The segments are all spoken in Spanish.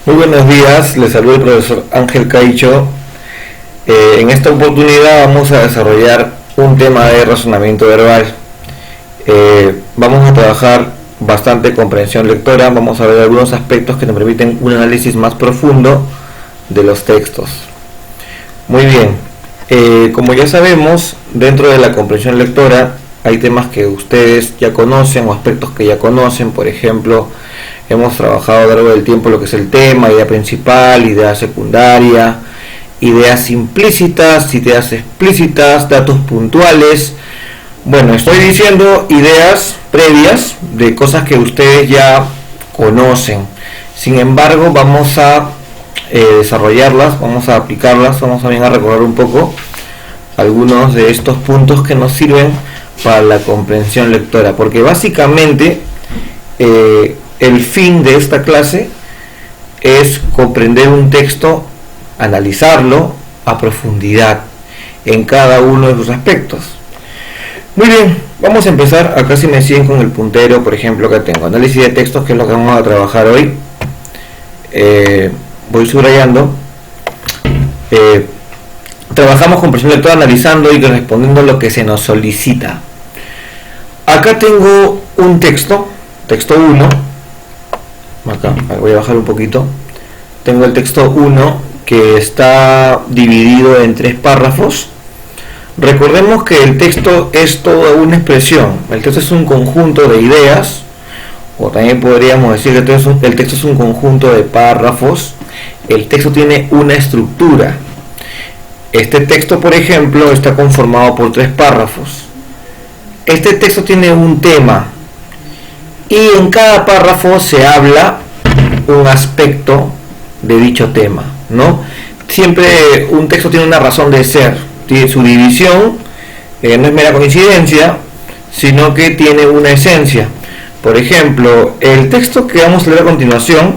Muy buenos días, les saluda el profesor Ángel Caicho. En esta oportunidad vamos a desarrollar un tema de razonamiento verbal. Vamos a trabajar bastante comprensión lectora, vamos a ver algunos aspectos que nos permiten un análisis más profundo de los textos. Muy bien, como ya sabemos, dentro de la comprensión lectora hay temas que ustedes ya conocen o aspectos que ya conocen. Por ejemplo, hemos trabajado a lo largo del tiempo lo que es el tema, idea principal, idea secundaria, ideas implícitas, ideas explícitas, datos puntuales. Bueno, estoy diciendo ideas previas de cosas que ustedes ya conocen. Sin embargo, vamos a desarrollarlas, vamos a aplicarlas, vamos también a recordar un poco algunos de estos puntos que nos sirven para la comprensión lectora, porque básicamente el fin de esta clase es comprender un texto, analizarlo a profundidad en cada uno de sus aspectos. Muy bien, vamos a empezar. Acá si me siguen con el puntero, por ejemplo, que tengo análisis de textos, que es lo que vamos a trabajar hoy. Voy subrayando. Trabajamos comprensión lectora analizando y respondiendo lo que se nos solicita. Acá tengo un texto 1. Acá voy a bajar un poquito. Tengo el texto 1 que está dividido en 3 párrafos. Recordemos que el texto es toda una expresión. El texto es un conjunto de ideas, o también podríamos decir que el texto es un conjunto de párrafos. El texto tiene una estructura. Este texto, por ejemplo, está conformado por 3 párrafos. Este texto tiene un tema y en cada párrafo se habla un aspecto de dicho tema, ¿no? Siempre un texto tiene una razón de ser, tiene su división, no es mera coincidencia, sino que tiene una esencia. Por ejemplo, el texto que vamos a leer a continuación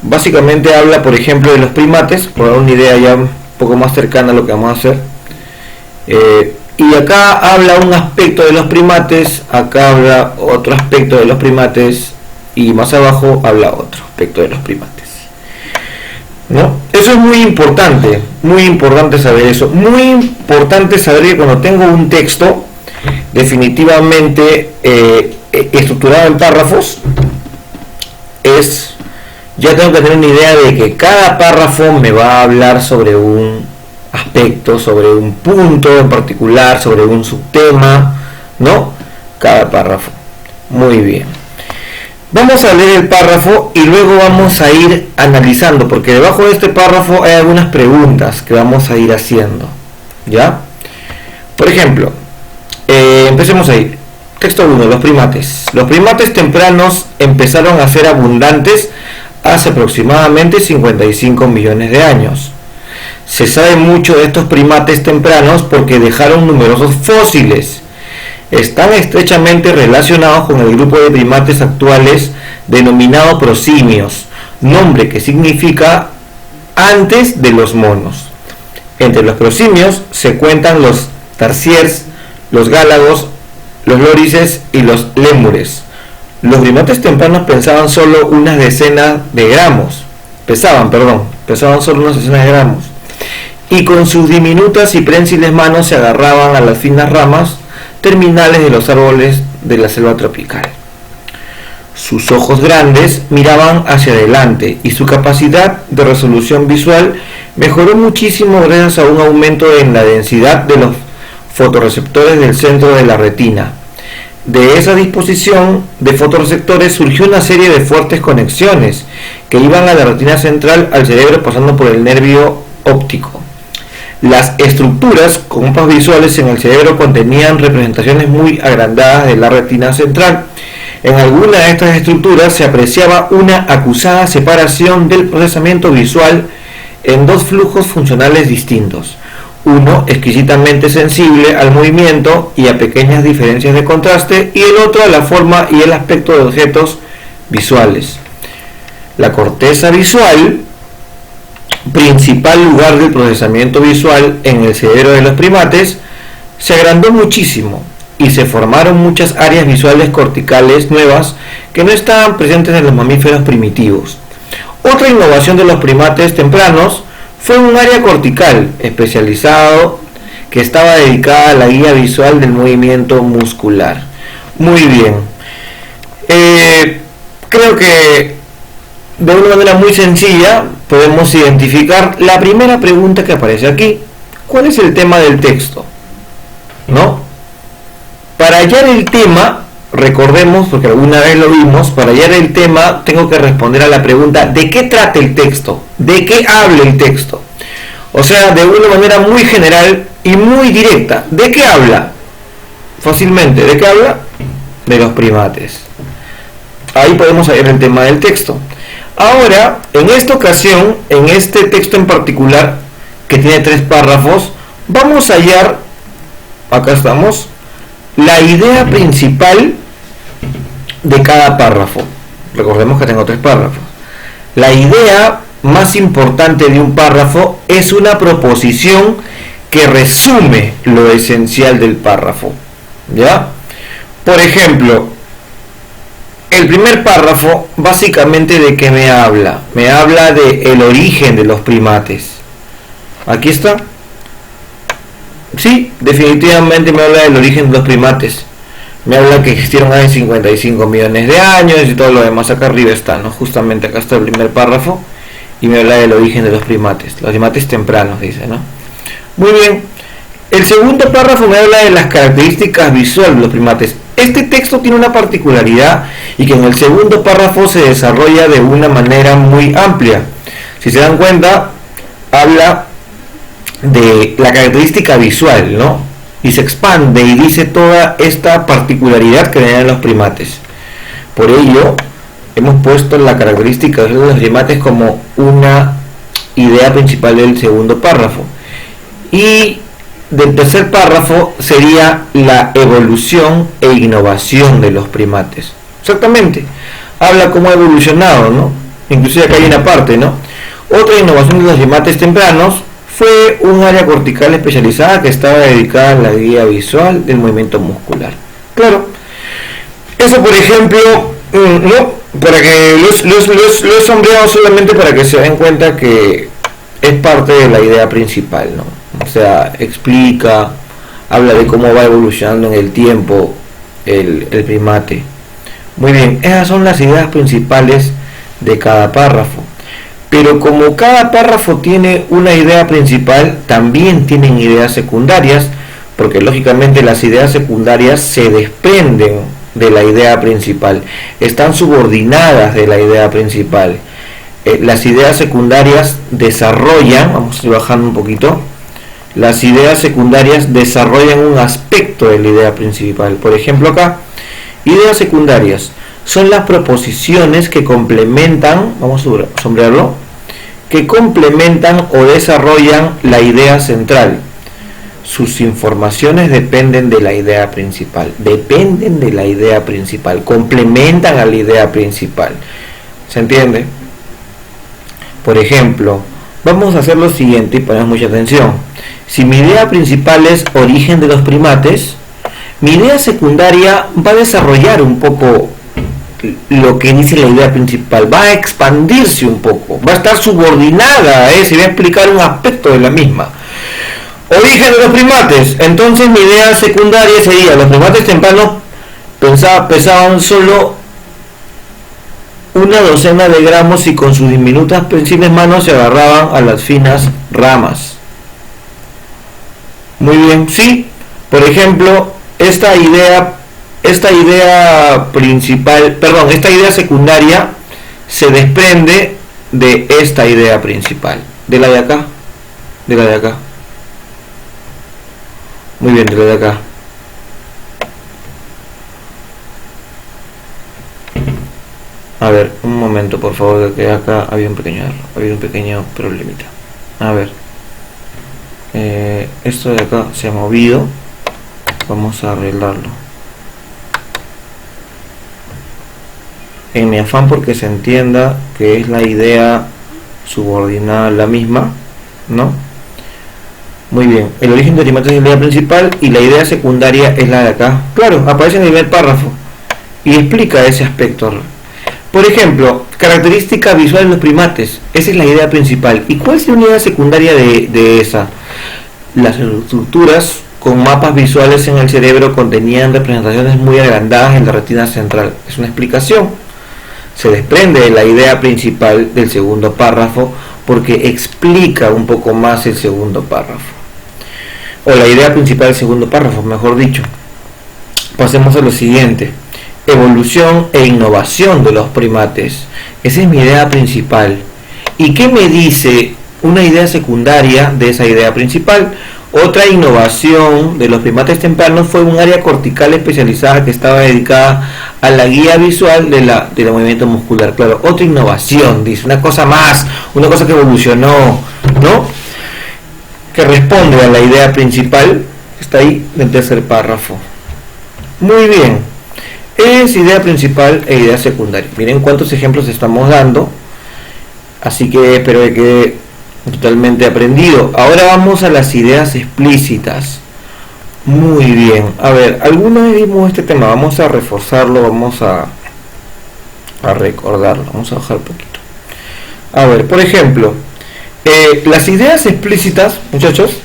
básicamente habla, por ejemplo, de los primates, por dar una idea ya un poco más cercana a lo que vamos a hacer. Y acá habla un aspecto de los primates, acá habla otro aspecto de los primates y más abajo habla otro aspecto de los primates, ¿no? Eso es muy importante saber eso. Muy importante saber que cuando tengo un texto definitivamente estructurado en párrafos, ya tengo que tener una idea de que cada párrafo me va a hablar sobre un aspecto, sobre un punto en particular, sobre un subtema, ¿no? Cada párrafo. Muy bien. Vamos a leer el párrafo y luego vamos a ir analizando, porque debajo de este párrafo hay algunas preguntas que vamos a ir haciendo, ¿ya? Por ejemplo, empecemos ahí. Texto 1, los primates. Los primates tempranos empezaron a ser abundantes hace aproximadamente 55 millones de años. Se sabe mucho de estos primates tempranos porque dejaron numerosos fósiles. Están estrechamente relacionados con el grupo de primates actuales denominado prosimios, nombre que significa antes de los monos. Entre los prosimios se cuentan los tarsiers, los gálagos, los lórices y los lémures. Los primates tempranos pesaban solo unas decenas de gramos, y con sus diminutas y prensiles manos se agarraban a las finas ramas terminales de los árboles de la selva tropical. Sus ojos grandes miraban hacia adelante y su capacidad de resolución visual mejoró muchísimo gracias a un aumento en la densidad de los fotorreceptores del centro de la retina. De esa disposición de fotorreceptores surgió una serie de fuertes conexiones que iban a la retina central al cerebro pasando por el nervio óptico. Las estructuras con mapas visuales en el cerebro contenían representaciones muy agrandadas de la retina central. En alguna de estas estructuras se apreciaba una acusada separación del procesamiento visual en 2 flujos funcionales distintos. Uno exquisitamente sensible al movimiento y a pequeñas diferencias de contraste, y el otro a la forma y el aspecto de objetos visuales. La corteza visual, principal lugar del procesamiento visual en el cerebro de los primates, se agrandó muchísimo y se formaron muchas áreas visuales corticales nuevas que no estaban presentes en los mamíferos primitivos. Otra innovación de los primates tempranos fue un área cortical especializado que estaba dedicada a la guía visual del movimiento muscular. Muy bien. Creo que de una manera muy sencilla podemos identificar la primera pregunta que aparece aquí. ¿Cuál es el tema del texto? ¿No? Para hallar el tema, recordemos, porque alguna vez lo vimos, para hallar el tema tengo que responder a la pregunta: ¿de qué trata el texto? ¿De qué habla el texto? O sea, de una manera muy general y muy directa. ¿De qué habla? Fácilmente, ¿de qué habla? De los primates. Ahí podemos hallar el tema del texto. Ahora, en esta ocasión, en este texto en particular, que tiene 3 párrafos, vamos a hallar, acá estamos, la idea principal de cada párrafo. Recordemos que tengo 3 párrafos. La idea más importante de un párrafo es una proposición que resume lo esencial del párrafo. ¿Ya? Por ejemplo, el primer párrafo, básicamente, ¿de qué me habla? Me habla de el origen de los primates. Aquí está. Sí, definitivamente me habla del origen de los primates. Me habla que existieron hace 55 millones de años y todo lo demás. Acá arriba está, ¿no? Justamente acá está el primer párrafo y me habla del origen de los primates tempranos, dice, ¿no? Muy bien. El segundo párrafo me habla de las características visuales de los primates. Este texto tiene una particularidad y que en el segundo párrafo se desarrolla de una manera muy amplia. Si se dan cuenta, habla de la característica visual, ¿no? Y se expande y dice toda esta particularidad que tienen los primates. Por ello, hemos puesto la característica de los primates como una idea principal del segundo párrafo. Y del tercer párrafo sería la evolución e innovación de los primates. Exactamente. Habla cómo ha evolucionado, ¿no? Inclusive acá hay una parte, ¿no? Otra innovación de los primates tempranos fue un área cortical especializada que estaba dedicada a la guía visual del movimiento muscular. Claro. Eso, por ejemplo, no, para que lo he sombreado solamente para que se den cuenta que es parte de la idea principal, ¿no? O sea, explica, habla de cómo va evolucionando en el tiempo el primate. Muy bien, esas son las ideas principales de cada párrafo. Pero como cada párrafo tiene una idea principal, también tienen ideas secundarias, porque lógicamente las ideas secundarias se desprenden de la idea principal, están subordinadas de la idea principal. Las ideas secundarias desarrollan, vamos a ir bajando un poquito, las ideas secundarias desarrollan un aspecto de la idea principal. Por ejemplo acá, ideas secundarias son las proposiciones que complementan, vamos a sombrearlo, que complementan o desarrollan la idea central. Sus informaciones dependen de la idea principal, complementan a la idea principal. ¿Se entiende? Por ejemplo, vamos a hacer lo siguiente y ponemos mucha atención. Si mi idea principal es origen de los primates, mi idea secundaria va a desarrollar un poco lo que dice la idea principal, va a expandirse un poco, va a estar subordinada a eso y va a explicar un aspecto de la misma. Origen de los primates, entonces mi idea secundaria sería: los primates tempranos pesaban solo una docena de gramos y con sus diminutas sensibles manos se agarraban a las finas ramas. Muy bien, sí, por ejemplo, esta idea secundaria se desprende de esta idea principal, de la de acá, muy bien, de la de acá. A ver, un momento por favor, que acá había un pequeño problemita. A ver, esto de acá se ha movido, vamos a arreglarlo. En mi afán porque se entienda que es la idea subordinada a la misma, ¿no? Muy bien, el origen de primates es la idea principal y la idea secundaria es la de acá. Claro, aparece en el primer párrafo y explica ese aspecto. Por ejemplo, característica visual de los primates, esa es la idea principal. ¿Y cuál es la unidad secundaria de esa? Las estructuras con mapas visuales en el cerebro contenían representaciones muy agrandadas en la retina central. Es una explicación. Se desprende de la idea principal del segundo párrafo porque explica un poco más el segundo párrafo. O la idea principal del segundo párrafo, mejor dicho. Pasemos a lo siguiente. Evolución e innovación de los primates. Esa es mi idea principal. ¿Y qué me dice una idea secundaria de esa idea principal? Otra innovación de los primates tempranos fue un área cortical especializada que estaba dedicada a la guía visual del movimiento muscular. Claro, otra innovación, dice, una cosa más, una cosa que evolucionó, ¿no? Que responde a la idea principal, está ahí del tercer párrafo. Muy bien, es idea principal e idea secundaria. Miren cuántos ejemplos estamos dando, así que espero que quede totalmente aprendido. Ahora vamos a las ideas explícitas. Muy bien, a ver, alguna vez vimos este tema, vamos a reforzarlo, vamos a recordarlo, vamos a bajar un poquito. A ver, por ejemplo, las ideas explícitas, muchachos,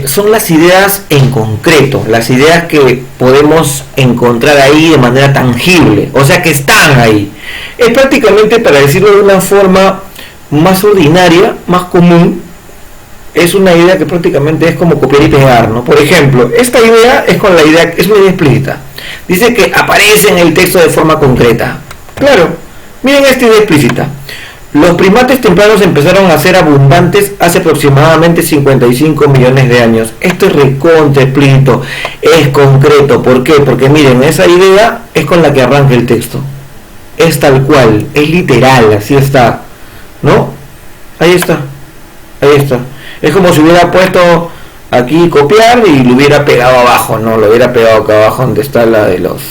son las ideas en concreto, las ideas que podemos encontrar ahí de manera tangible, o sea que están ahí. Es prácticamente, para decirlo de una forma más ordinaria, más común, es una idea que prácticamente es como copiar y pegar, ¿no? Por ejemplo, esta idea es una idea explícita. Dice que aparece en el texto de forma concreta. Claro, miren esta idea explícita. Los primates tempranos empezaron a ser abundantes hace aproximadamente 55 millones de años. Esto es recontra explícito, es concreto. ¿Por qué? Porque miren, esa idea es con la que arranca el texto. Es tal cual, es literal, así está, ¿no? Ahí está, ahí está. Es como si hubiera puesto aquí copiar y lo hubiera pegado abajo, ¿no? Lo hubiera pegado acá abajo donde está la de los...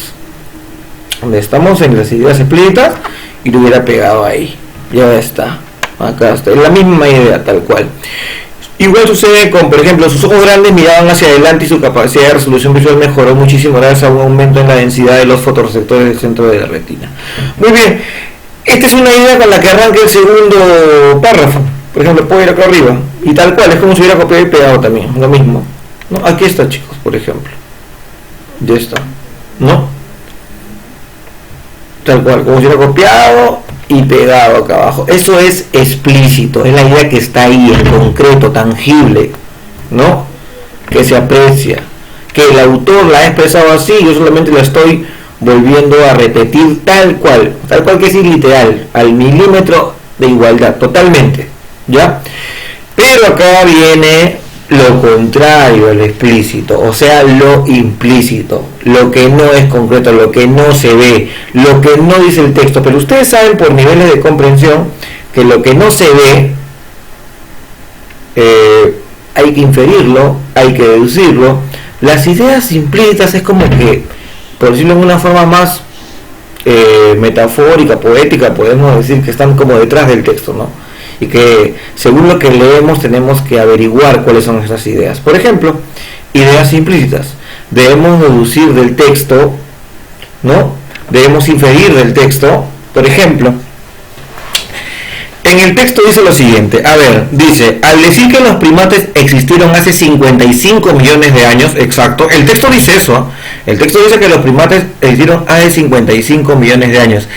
donde estamos en las ideas explícitas y lo hubiera pegado ahí. Ya está, acá está, es la misma idea, tal cual. Igual sucede con, por ejemplo, sus ojos grandes miraban hacia adelante y su capacidad de resolución visual mejoró muchísimo gracias a un aumento en la densidad de los fotorreceptores del centro de la retina. Muy bien, esta es una idea con la que arranca el segundo párrafo. Por ejemplo, puedo ir acá arriba y tal cual, es como si hubiera copiado y pegado también, lo mismo, ¿no? Aquí está, chicos, por ejemplo, ya está, ¿no? Tal cual, como si hubiera copiado y pegado acá abajo. Eso es explícito, es la idea que está ahí en concreto, tangible, ¿no? Que se aprecia, que el autor la ha expresado así, yo solamente la estoy volviendo a repetir tal cual que es literal, al milímetro de igualdad, totalmente, ¿ya? Pero acá viene lo contrario al explícito, o sea, lo implícito, lo que no es concreto, lo que no se ve, lo que no dice el texto. Pero ustedes saben por niveles de comprensión que lo que no se ve hay que inferirlo, hay que deducirlo. Las ideas implícitas es como que, por decirlo de una forma más metafórica, poética, podemos decir que están como detrás del texto, ¿no? Y que según lo que leemos tenemos que averiguar cuáles son esas ideas. Por ejemplo, ideas implícitas. Debemos deducir del texto, ¿no? Debemos inferir del texto. Por ejemplo, en el texto dice lo siguiente. A ver, dice, al decir que los primates existieron hace 55 millones de años, exacto, el texto dice eso, ¿eh? El texto dice que los primates existieron hace 55 millones de años.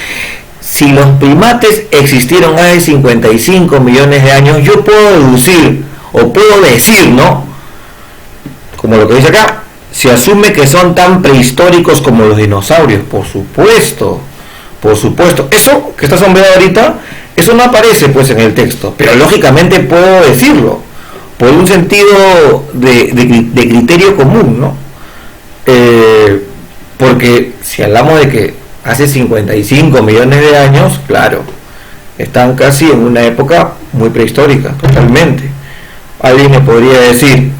Si los primates existieron hace 55 millones de años, yo puedo deducir, o puedo decir, ¿no? Como lo que dice acá, se asume que son tan prehistóricos como los dinosaurios. Por supuesto, por supuesto. Eso que está sombreado ahorita, eso no aparece pues en el texto, pero lógicamente puedo decirlo, por un sentido de criterio común, ¿no? Porque si hablamos de que hace 55 millones de años, claro, están casi en una época muy prehistórica, totalmente. Alguien me podría decir,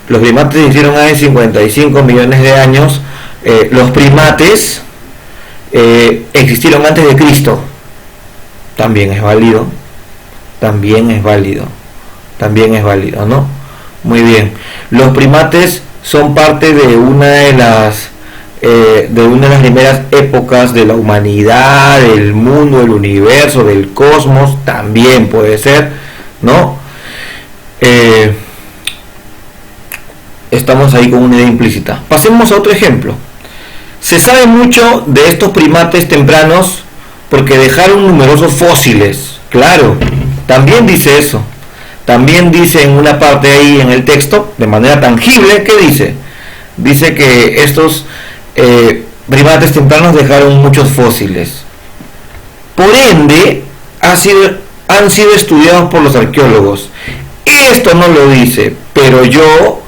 los primates se hicieron hace 55 millones de años, los primates existieron antes de Cristo. También es válido, también es válido, también es válido, ¿no? Muy bien. Los primates son parte de una de las primeras épocas de la humanidad, del mundo, del universo, del cosmos, también puede ser, ¿no? Estamos ahí con una idea implícita. Pasemos a otro ejemplo. Se sabe mucho de estos primates tempranos porque dejaron numerosos fósiles. Claro, también dice eso. También dice en una parte ahí en el texto, de manera tangible, ¿qué dice? Dice que estos primates tempranos dejaron muchos fósiles. Por ende, han sido estudiados por los arqueólogos. Esto no lo dice, pero yo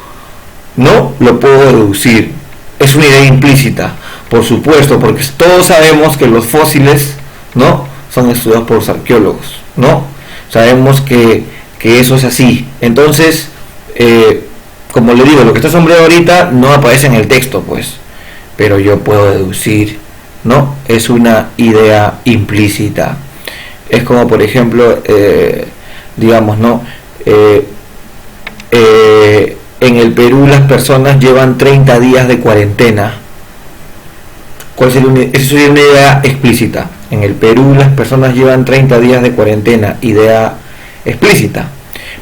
no lo puedo deducir. Es una idea implícita, por supuesto, porque todos sabemos que los fósiles, ¿no?, son estudiados por los arqueólogos, ¿no? Sabemos que eso es así. Entonces, como le digo, lo que está sombreado ahorita no aparece en el texto, pues, pero yo puedo deducir, ¿no? Es una idea implícita. Es como, por ejemplo, digamos, ¿no? En el Perú las personas llevan 30 días de cuarentena. ¿Cuál sería esa sería una idea explícita? En el Perú las personas llevan 30 días de cuarentena, idea explícita.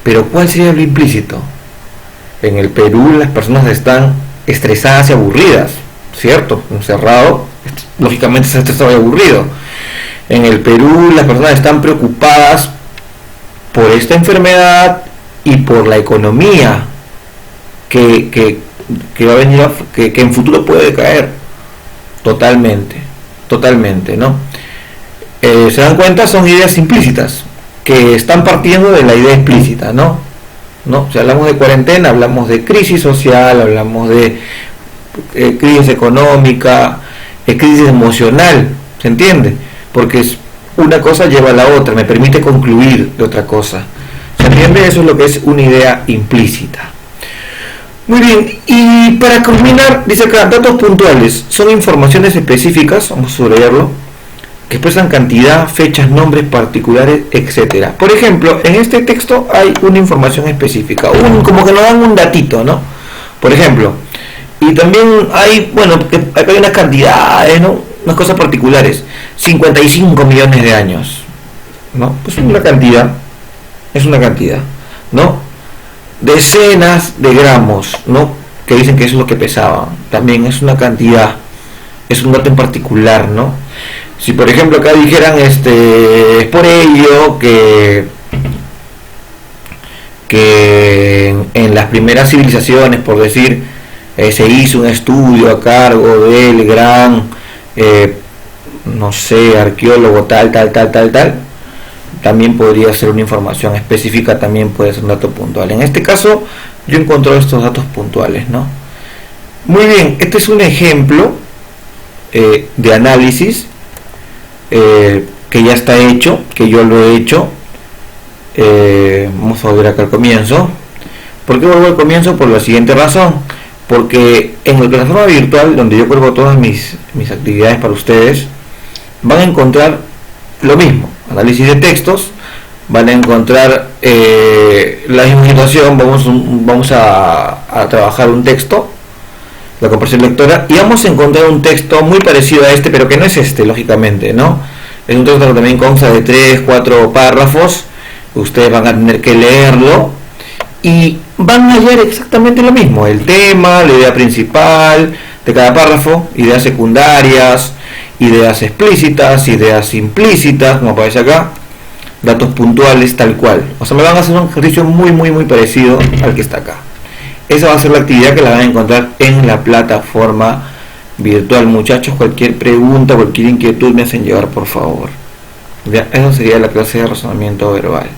Pero ¿cuál sería lo implícito? En el Perú las personas están estresadas y aburridas, ¿cierto? Encerrado, lógicamente está estresado y aburrido. En el Perú las personas están preocupadas por esta enfermedad y por la economía que va a venir, que en futuro puede caer. Totalmente, ¿no? Se dan cuenta, son ideas implícitas que están partiendo de la idea explícita, ¿no? Si hablamos de cuarentena, hablamos de crisis social, hablamos de crisis económica, crisis emocional, ¿se entiende? Porque una cosa lleva a la otra, me permite concluir de otra cosa, ¿se entiende? Eso es lo que es una idea implícita. Muy bien, y para culminar, dice acá, datos puntuales, son informaciones específicas, vamos a subrayarlo, que expresan cantidad, fechas, nombres particulares, etcétera. Por ejemplo, en este texto hay una información específica, como que nos dan un datito, ¿no? Por ejemplo, y también hay, bueno, que acá hay unas cantidades, ¿no? Unas cosas particulares, 55 millones de años, ¿no? Pues es una cantidad, ¿no? Decenas de gramos, ¿no?, que dicen que eso es lo que pesaban, también es una cantidad, es un dato en particular, ¿no? Si por ejemplo acá dijeran es por ello que en las primeras civilizaciones, por decir, se hizo un estudio a cargo del gran no sé, arqueólogo tal, también podría ser una información específica, también puede ser un dato puntual. En este caso yo encontré estos datos puntuales, ¿no? Muy bien, este es un ejemplo de análisis que ya está hecho, que yo lo he hecho. Vamos a volver acá al comienzo. ¿Por qué vuelvo al comienzo? Por la siguiente razón, porque en la plataforma virtual donde yo cuelgo todas mis actividades para ustedes, van a encontrar lo mismo, análisis de textos, van a encontrar la misma situación. Vamos a trabajar un texto, la comprensión lectora, y vamos a encontrar un texto muy parecido a este, pero que no es este, lógicamente, ¿no? Es un texto que también consta de 3-4 párrafos. Ustedes van a tener que leerlo y van a hallar exactamente lo mismo, el tema, la idea principal de cada párrafo, ideas secundarias, ideas explícitas, ideas implícitas, como aparece acá, datos puntuales, tal cual. O sea, me van a hacer un ejercicio muy parecido al que está acá. Esa va a ser la actividad que la van a encontrar en la plataforma virtual, muchachos. Cualquier pregunta, cualquier inquietud me hacen llegar, por favor. Ya, eso sería la clase de razonamiento verbal.